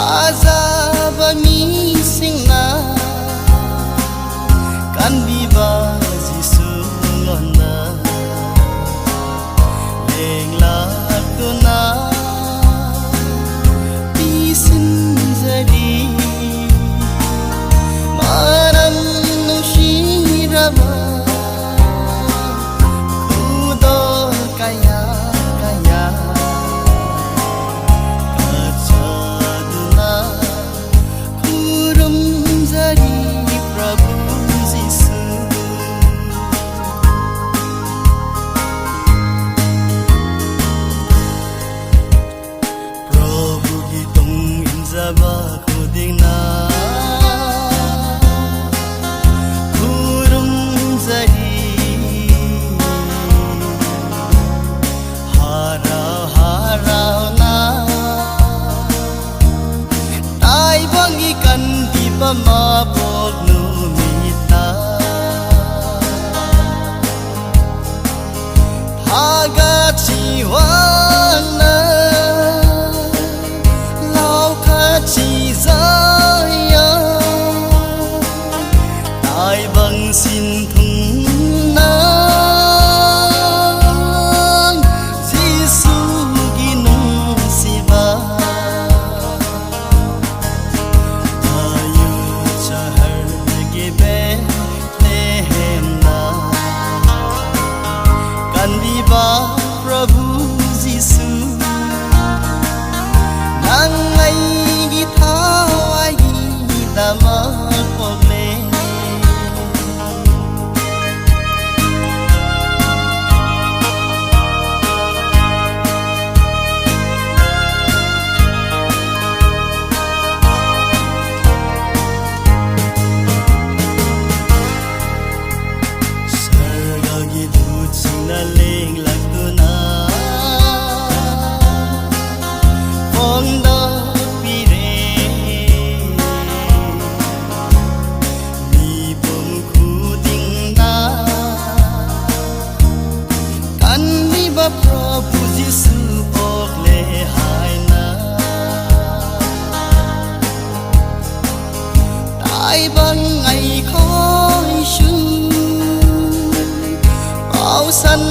Fazaba mising na kan biba jisungon na lengla na pisin jadi maram nushiraba kudo kaya kaya kachaduna kurum jadi Prabhu Jisu Prabhu gitong injaba kuding na kurum jadi harau harau na tai bangikan di pamapog numita hagat siwan na lau kachi zaya tai bang sin thung na Jisu ginung siba ayu chahar ge Bethlehem na kan viva Prabhu Jisu nang ai gi thawai gi dama pogle sargagi dut sina leng lagtuna pongda pire ni pom khuding na kan ni ba Prabhu Jisu okle hai na tai bang ai khói sương bao sân